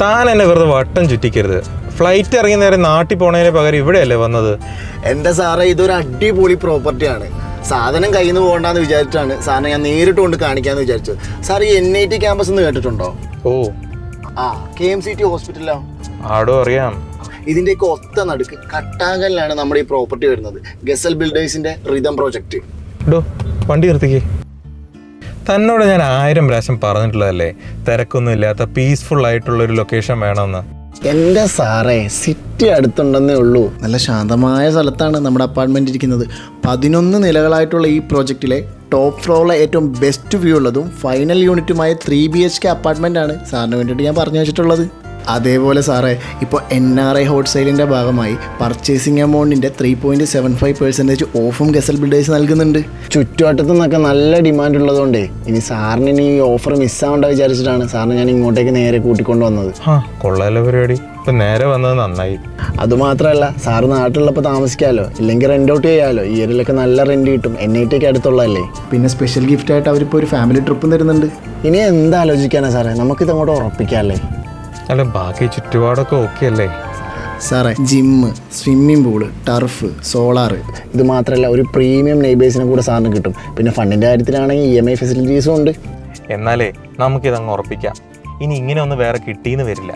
താൻ എന്നെ വെറുതെ വട്ടം ചുറ്റിക്കരുത്. ഫ്ലൈറ്റ് ഇറങ്ങി നേരെ നാട്ടിൽ പോണതിന് പകരം ഇവിടെയല്ലേ വന്നത്? എൻ്റെ സാറേ, ഇതൊരു അടിപൊളി പ്രോപ്പർട്ടിയാണ്. സാധനം കയ്യിൽ നിന്ന് പോകണ്ടെന്ന് വിചാരിച്ചിട്ടാണ് സാറിനെ ഞാൻ നേരിട്ട് കൊണ്ട് കാണിക്കാമെന്ന് വിചാരിച്ചത്. സാർ ഈ NIT ക്യാമ്പസ് എന്ന് കേട്ടിട്ടുണ്ടോ? ഓ ആ, KMCT ഹോസ്പിറ്റലോ? ആടോ അറിയാം. ഇതിൻ്റെയൊക്കെ ഒത്ത നടുക്ക് കട്ടാങ്കലിലാണ് നമ്മുടെ ഈ പ്രോപ്പർട്ടി വരുന്നത്. ഗസൽ ബിൽഡേഴ്സിൻ്റെ റിതം പ്രോജക്റ്റ്. ഡോ വണ്ടി നിർത്തിക്കേ. തന്നോട് ഞാൻ 1000 പ്രാവശ്യം പറഞ്ഞിട്ടുള്ളതല്ലേ തിരക്കൊന്നും ഇല്ലാത്ത പീസ്ഫുൾ ആയിട്ടുള്ളൊരു ലൊക്കേഷൻ വേണമെന്ന്. എൻ്റെ സാറേ, സിറ്റി അടുത്തുണ്ടെന്നേ ഉള്ളൂ. നല്ല ശാന്തമായ സ്ഥലത്താണ് നമ്മുടെ അപ്പാർട്ട്മെൻറ്റ് ഇരിക്കുന്നത്. 11 നിലകളായിട്ടുള്ള ഈ പ്രോജക്റ്റിലെ ടോപ്പ് ഫ്ലോറിലെ ഏറ്റവും ബെസ്റ്റ് വ്യൂ ഉള്ളതും ഫൈനൽ യൂണിറ്റുമായ 3 BHK അപ്പാർട്ട്മെൻ്റ് ആണ് സാറിന് വേണ്ടിയിട്ട് ഞാൻ പറഞ്ഞു വെച്ചിട്ടുള്ളത്. അതേപോലെ സാറേ, ഇപ്പോൾ NRI ഹോട്ട് സെയിലിൻ്റെ ഭാഗമായി പർച്ചേസിങ് എമൗണ്ടിൻ്റെ 3.75% ഓഫും ഗസൽ ബിൽഡേഴ്സ് നൽകുന്നുണ്ട്. ചുറ്റുവട്ടത്തു നിന്നൊക്കെ നല്ല ഡിമാൻഡ് ഉള്ളതുകൊണ്ടേ ഇനി സാറിന് ഈ ഓഫർ മിസ്സാവേണ്ട വിചാരിച്ചിട്ടാണ് സാറിന് ഞാൻ ഇങ്ങോട്ടേക്ക് നേരെ കൂട്ടിക്കൊണ്ട് വന്നത്. കൊള്ളാലോ പരിപാടി. ഇപ്പം നേരെ വന്നത് നന്നായി. അതുമാത്രമല്ല, സാറ് നാട്ടിലുള്ളപ്പോൾ താമസിക്കാമല്ലോ, ഇല്ലെങ്കിൽ റെൻ്റ് ഔട്ട് ചെയ്യാമല്ലോ. ഈ ഏരിയയിലൊക്കെ നല്ല റെൻ്റ് കിട്ടും. NIT അടുത്തുള്ളതല്ലേ. പിന്നെ സ്പെഷ്യൽ ഗിഫ്റ്റായിട്ട് അവരിപ്പോൾ ഒരു ഫാമിലി ട്രിപ്പും തരുന്നുണ്ട്. ഇനി എന്താലോചിക്കാനാ സാറേ, നമുക്കിത് അങ്ങോട്ട് ഉറപ്പിക്കാമല്ലേ? അല്ല, ബാക്കി ചുറ്റുപാടൊക്കെ ഓക്കെ അല്ലേ സാറേ? Gym, swimming pool, turf, solar, ഇത് മാത്രമല്ല ഒരു പ്രീമിയം നെയ്ബേഴ്സിനെ കൂടെ സാറിന് കിട്ടും. പിന്നെ ഫണ്ടിൻ്റെ കാര്യത്തിലാണെങ്കിൽ EMI ഫെസിലിറ്റീസും ഉണ്ട്. എന്നാലേ നമുക്കിതങ്ങ് ഉറപ്പിക്കാം. ഇനി ഇങ്ങനെ ഒന്ന് വേറെ കിട്ടിയെന്ന് വരില്ല.